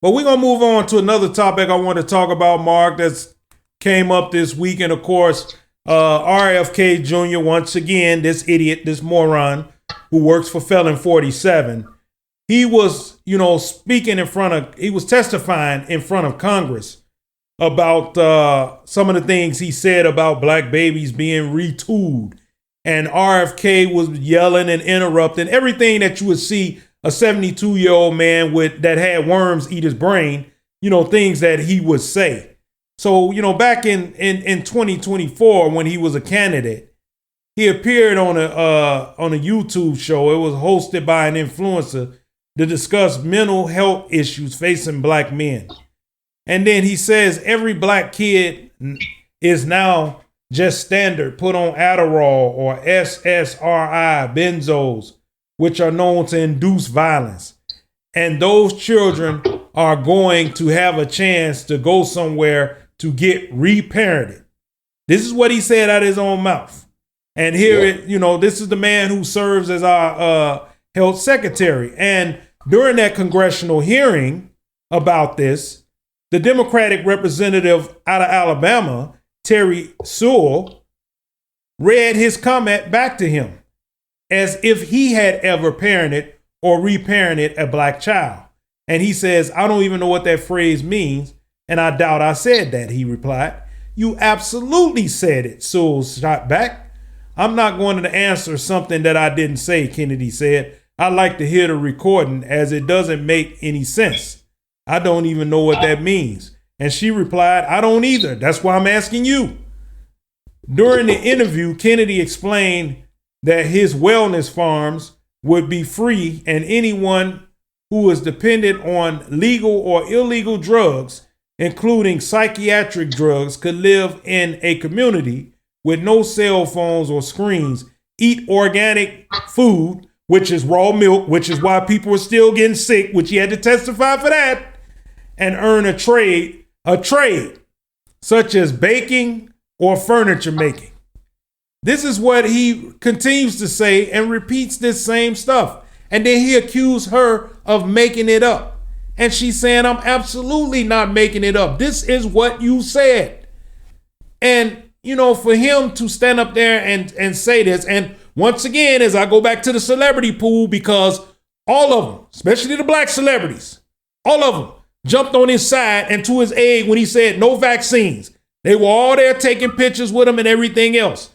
But we're going to move on to another topic I want to talk about, Mark, that's came up this week. And of course, RFK Jr., once again, this idiot, this moron who works for Felon 47, he was, he was testifying in front of Congress about some of the things he said about black babies being retooled. And RFK was yelling and interrupting everything that you would see a 72-year-old man that had worms eat his brain, things that he would say. So, back in 2024, when he was a candidate, he appeared on a YouTube show. It was hosted by an influencer to discuss mental health issues facing black men. And then he says every black kid is now just standard put on Adderall or SSRI, benzos, which are known to induce violence. And those children are going to have a chance to go somewhere to get reparented. This is what he said out of his own mouth. And here, this is the man who serves as our health secretary. And during that congressional hearing about this, the Democratic representative out of Alabama, Terry Sewell, read his comment back to him as if he had ever parented or reparented a black child. And he says, I don't even know what that phrase means, and I doubt I said that, he replied. You absolutely said it, Sewell shot back. I'm not going to answer something that I didn't say, Kennedy said. I'd like to hear the recording as it doesn't make any sense. I don't even know what that means. And she replied, I don't either. That's why I'm asking you. During the interview, Kennedy explained that his wellness farms would be free and anyone who is dependent on legal or illegal drugs, including psychiatric drugs, could live in a community with no cell phones or screens, eat organic food, which is raw milk, which is why people are still getting sick, which he had to testify for that, and earn a trade, such as baking or furniture making. This is what he continues to say and repeats this same stuff. And then he accused her of making it up. And she's saying, I'm absolutely not making it up. This is what you said. And, for him to stand up there and say this, and once again, as I go back to the celebrity pool, because all of them, especially the black celebrities, all of them jumped on his side and to his aid when he said no vaccines. They were all there taking pictures with him and everything else.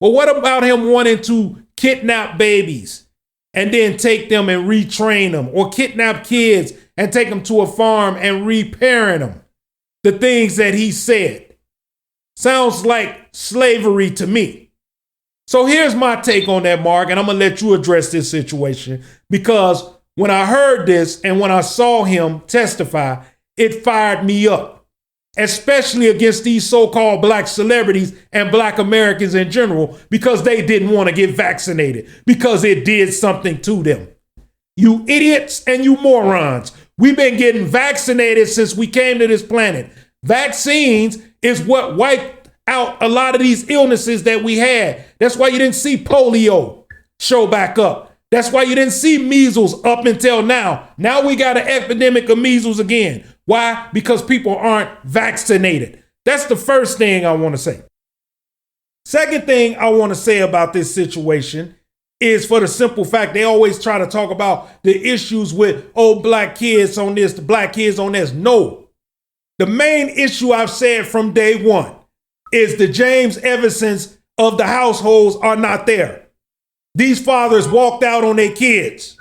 Well, what about him wanting to kidnap babies and then take them and retrain them, or kidnap kids and take them to a farm and reparent them? The things that he said sounds like slavery to me. So here's my take on that, Mark, and I'm going to let you address this situation, because when I heard this and when I saw him testify, it fired me up, especially against these so-called black celebrities and black Americans in general, because they didn't want to get vaccinated because it did something to them. You idiots and you morons. We've been getting vaccinated since we came to this planet. Vaccines is what wiped out a lot of these illnesses that we had. That's why you didn't see polio show back up. That's why you didn't see measles up until now. Now we got an epidemic of measles again. Why? Because people aren't vaccinated. That's the first thing I want to say. Second thing I want to say about this situation is, for the simple fact, they always try to talk about the issues with, black kids on this, the black kids on this. No. The main issue I've said from day one is the James Eversons of the households are not there. These fathers walked out on their kids.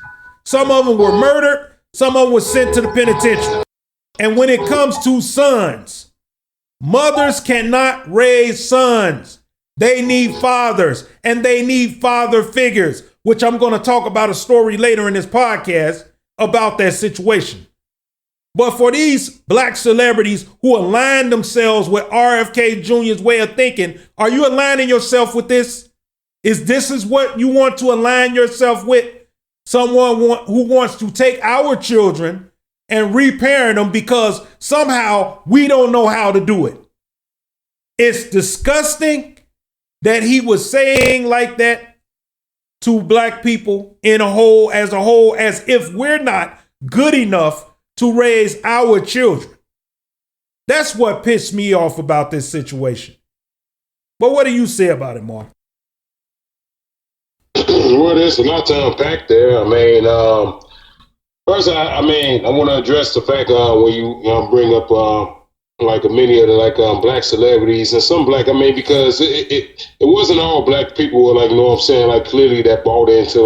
Some of them were murdered. Some of them were sent to the penitentiary. And when it comes to sons, mothers cannot raise sons. They need fathers, and they need father figures, which I'm going to talk about a story later in this podcast about that situation. But for these black celebrities who align themselves with RFK Jr.'s way of thinking, are you aligning yourself with this? This is what you want to align yourself with? Someone who wants to take our children and reparent them because somehow we don't know how to do it. It's disgusting that he was saying like that to black people as a whole, as if we're not good enough to raise our children. That's what pissed me off about this situation. But what do you say about it, Mark? Well, there's a lot to unpack there. I mean, first, I mean, I want to address the fact when you bring up like many of the black celebrities and some black. I mean, because it wasn't all black people. Like, you know what I'm saying? Like, clearly that bought into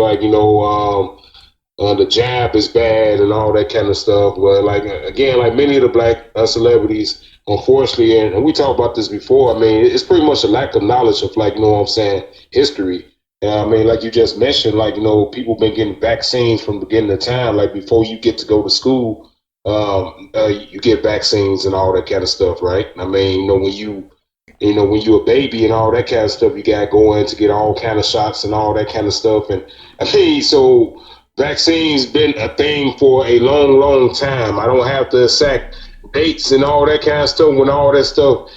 the jab is bad and all that kind of stuff. But like again, like many of the black celebrities, unfortunately, and we talked about this before. I mean, it's pretty much a lack of knowledge of like, you know what I'm saying, history. I mean, like you just mentioned, like, you know, people been getting vaccines from the beginning of time. Like before you get to go to school, you get vaccines and all that kind of stuff, right? I mean, when you're a baby and all that kind of stuff, you got to go in to get all kind of shots and all that kind of stuff. And I mean, so vaccines been a thing for a long, long time. I don't have to exact dates and all that kind of stuff when all that stuff,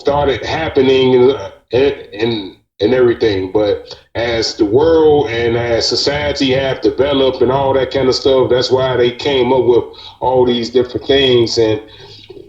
started happening and everything. But as the world and as society have developed and all that kind of stuff, that's why they came up with all these different things. And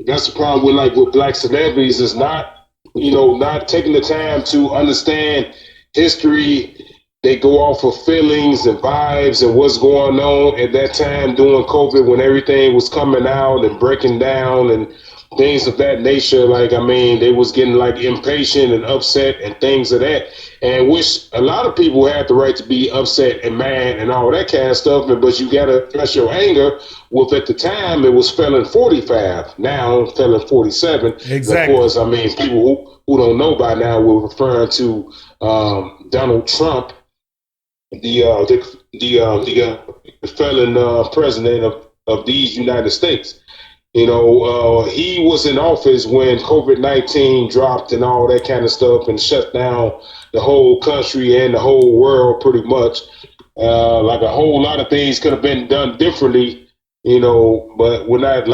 that's the problem with black celebrities is not taking the time to understand history. They go off of feelings and vibes and what's going on at that time during COVID when everything was coming out and breaking down and things of that nature. Like, I mean, they was getting like impatient and upset and things of that, and which a lot of people had the right to be upset and mad and all that kind of stuff. But you got to address your anger with, at the time, it was felon 45. Now felon 47. Exactly. And of course, I mean, people who don't know by now, we're referring to Donald Trump, the felon president of these United States. He was in office when COVID-19 dropped and all that kind of stuff and shut down the whole country and the whole world pretty much. Like a whole lot of things could have been done differently, but we're not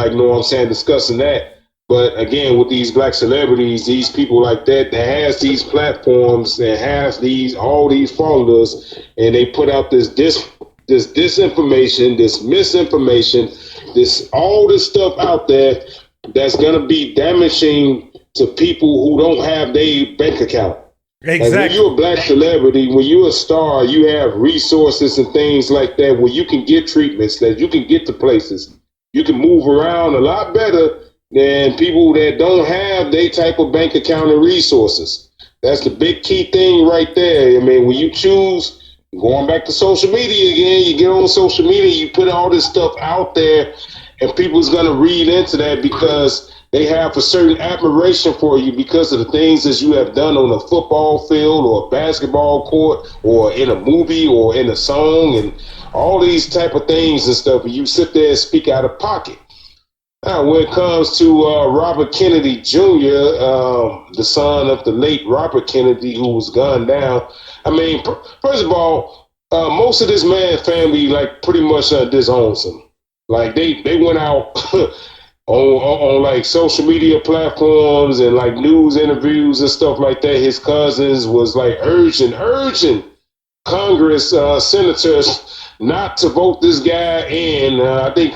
discussing that. But again, with these black celebrities, these people like that has these platforms and has all these followers, and they put out this disinformation, this misinformation, all this stuff out there that's gonna be damaging to people who don't have their bank account. Exactly. Like when you're a black celebrity, when you're a star, you have resources and things like that where you can get treatments, that you can get to places. You can move around a lot better than people that don't have their type of bank account and resources. That's the big key thing right there. I mean, when you choose, going back to social media again, you get on social media, you put all this stuff out there, and people's going to read into that because they have a certain admiration for you because of the things that you have done on a football field or a basketball court or in a movie or in a song and all these type of things and stuff. And you sit there and speak out of pocket. Now, when it comes to Robert Kennedy Jr., the son of the late Robert Kennedy, who was gunned down, I mean, first of all, most of this man's family, like, pretty much disowns him. Like, they went out on like social media platforms and like news interviews and stuff like that. His cousins was like urging Congress senators not to vote this guy in. I think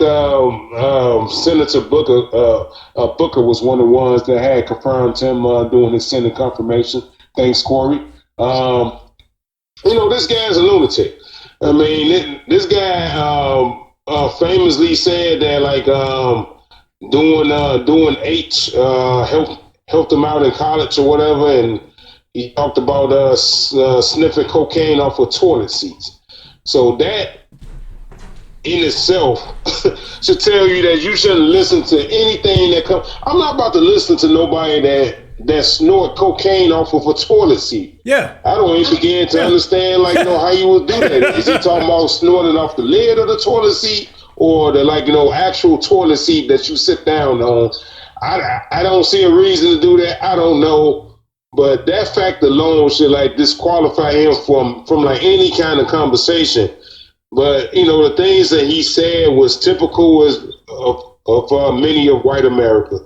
Senator Booker was one of the ones that had confirmed him doing his Senate confirmation. Thanks, Corey. This guy's a lunatic. I mean, this guy famously said that like doing H helped him out in college or whatever, and he talked about sniffing cocaine off of toilet seats. So that in itself should tell you that you shouldn't listen to anything that comes. I'm not about to listen to nobody that snort cocaine off of a toilet seat. Yeah. I don't even begin to understand how you would do that. Is he talking about snorting off the lid of the toilet seat or the actual toilet seat that you sit down on? I don't see a reason to do that. I don't know. But that fact alone should disqualify him from any kind of conversation. But the things that he said was typical of many of white America.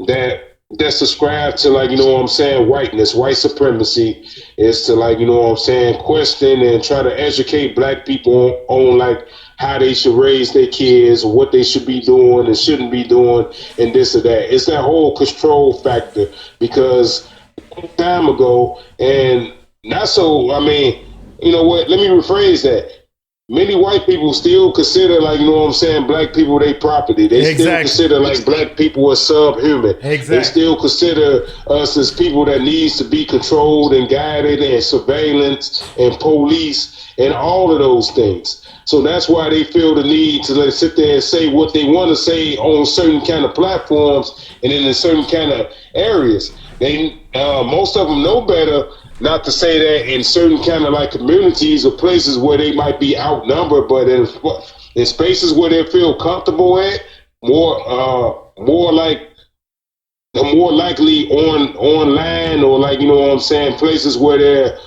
That that subscribe to, like, you know what I'm saying, whiteness, white supremacy, is to, like, you know what I'm saying, question and try to educate black people on like how they should raise their kids, or what they should be doing and shouldn't be doing, and this or that. It's that whole control factor, because a long time ago, and not so, I mean, you know what, let me rephrase that. Many white people still consider, like, you know what I'm saying, black people their property. They still consider like black people as subhuman. They still consider us as people that needs to be controlled and guided and surveillance and police and all of those things. So that's why they feel the need to like sit there and say what they want to say on certain kind of platforms and in certain kind of areas. They most of them know better not to say that in certain kind of like communities or places where they might be outnumbered, but in spaces where they feel comfortable at, more like they're more likely online, or like, you know what I'm saying, places where they're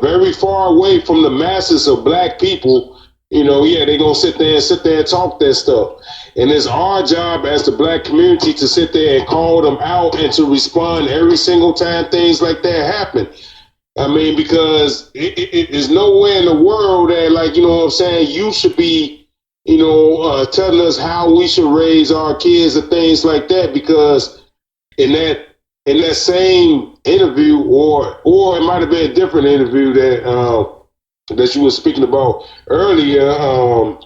very far away from the masses of black people. You know, yeah, they're gonna sit there and talk that stuff. And it's our job as the black community to sit there and call them out and to respond every single time things like that happen. I mean, because it is nowhere in the world that, like, you know what I'm saying, you should be, you know, telling us how we should raise our kids and things like that. Because in that same interview, or it might have been a different interview that you were speaking about earlier.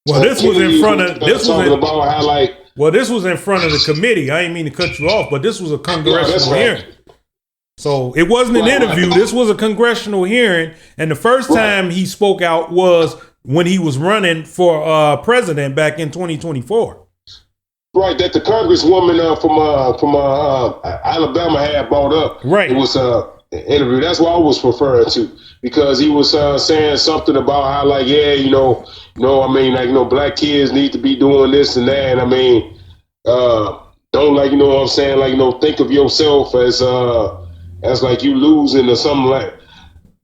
Well, this was in front of this was about how, like. Well, this was in front of the committee. I didn't mean to cut you off, but this was a congressional hearing. So it wasn't an interview. This was a congressional hearing, and the first time he spoke out was when he was running for president back in 2024. Right, that the congresswoman from Alabama had brought up. Right, it was an interview. That's what I was referring to, because he was saying something about how, like, yeah, you know, I mean, like, you know, black kids need to be doing this and that. I mean, don't, like, you know what I'm saying, like, you know, think of yourself as like you losing or something like.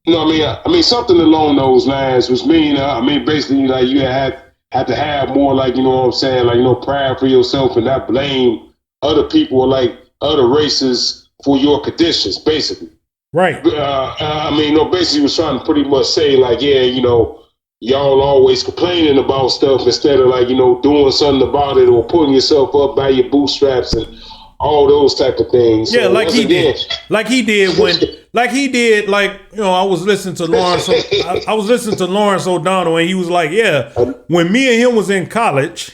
You know, I mean, something along those lines, which mean, basically, like, you have to have more, like, you know what I'm saying, like, you know, pride for yourself and not blame other people or like other races for your conditions, basically. Right. I mean, you know, basically was trying to pretty much say, like, yeah, you know, y'all always complaining about stuff instead of, like, you know, doing something about it or pulling yourself up by your bootstraps and all those type of things. Yeah, so like he did, like, you know, I was listening to Lawrence. I was listening to Lawrence O'Donnell, and he was like, yeah, when me and him was in college,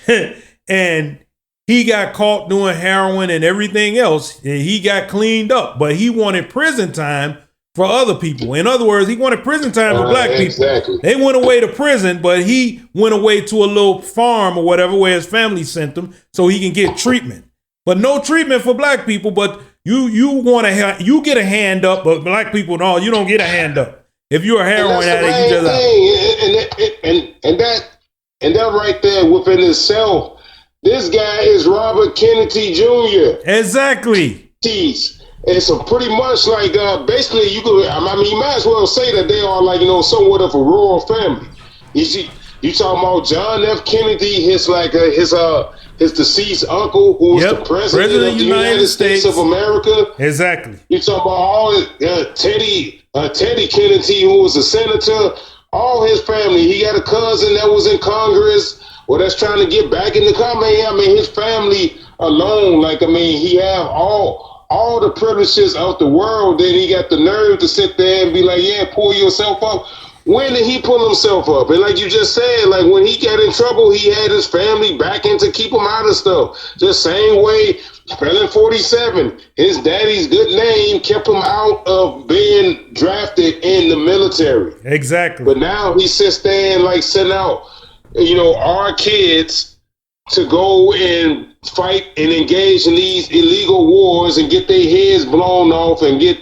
and he got caught doing heroin and everything else, and he got cleaned up, but he wanted prison time for other people. In other words, he wanted prison time for black people. Exactly. They went away to prison, but he went away to a little farm or whatever where his family sent him so he can get treatment. But no treatment for black people. But you get a hand up, but black people, no, you don't get a hand up. If you're a heroin addict, you just and that right there within itself, this guy is Robert Kennedy Jr. Exactly. It's a pretty much like basically you might as well say that they are, like, you know, somewhat of a royal family. You see, you talking about John F. Kennedy, his deceased uncle, who was the president of the United States of America. Exactly. You talking about all Teddy Kennedy, who was a senator, all his family. He got a cousin that was in Congress, or that's trying to get back in the Congress. I mean, his family alone, like, I mean, he have all the privileges of the world. Then he got the nerve to sit there and be like, yeah, pull yourself up. When did he pull himself up? And like you just said, like, when he got in trouble, he had his family backing to keep him out of stuff. Just same way, Felon 47, his daddy's good name kept him out of being drafted in the military. Exactly. But now he sits there and, like, send out, you know, our kids to go and fight and engage in these illegal wars and get their heads blown off and get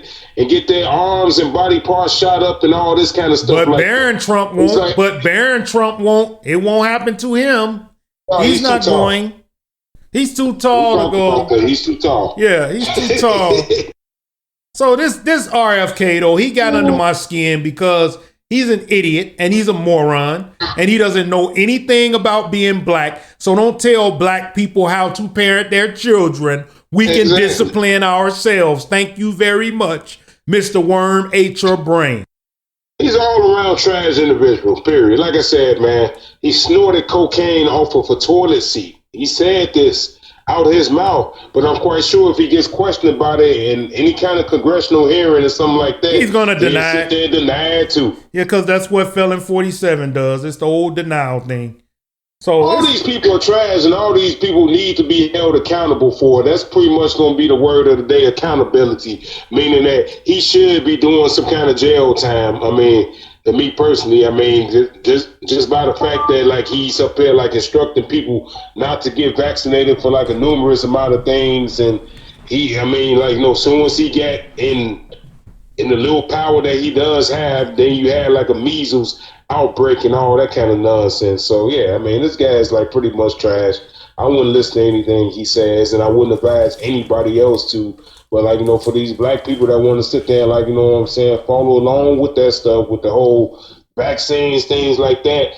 their arms and body parts shot up and all this kind of stuff. But Barron Trump won't. Barron Trump won't. It won't happen to him. No, he's not going. He's too tall to go. He's too tall. Yeah, he's too tall. So this RFK though, he got under my skin because He's an idiot and he's a moron and he doesn't know anything about being black. So don't tell black people how to parent their children. We can discipline ourselves. Thank you very much, Mr. Worm ate your brain. He's all around trash individual, period. Like I said, man, he snorted cocaine off of a toilet seat. He said this out his mouth, but I'm quite sure if he gets questioned about it in any kind of congressional hearing or something like that, he's going to deny sit there and deny it too. Yeah, because that's what Felon 47 does. It's the old denial thing. So all these people are trash and all these people need to be held accountable for it. That's pretty much going to be the word of the day, accountability, meaning that he should be doing some kind of jail time. I mean, to me personally, I mean, just by the fact that like he's up there like instructing people not to get vaccinated for like a numerous amount of things, and he, I mean, like, you know, soon as he got in the little power that he does have, then you had like a measles outbreak and all that kind of nonsense. So yeah, I mean, this guy is like pretty much trash. I wouldn't listen to anything he says, and I wouldn't advise anybody else to. But like, you know, for these black people that want to sit there and like, you know what I'm saying, follow along with that stuff, with the whole vaccines, things like that,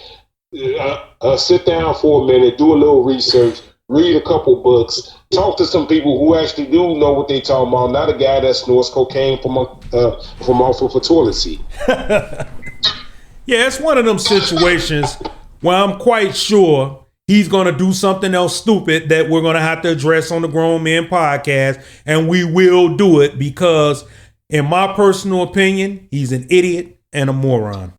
sit down for a minute, do a little research, read a couple books, talk to some people who actually do know what they talking about, not a guy that snorts cocaine from off of a toilet seat. Yeah, it's one of them situations where I'm quite sure he's going to do something else stupid that we're going to have to address on the Grown Men podcast, and we will do it because, in my personal opinion, he's an idiot and a moron.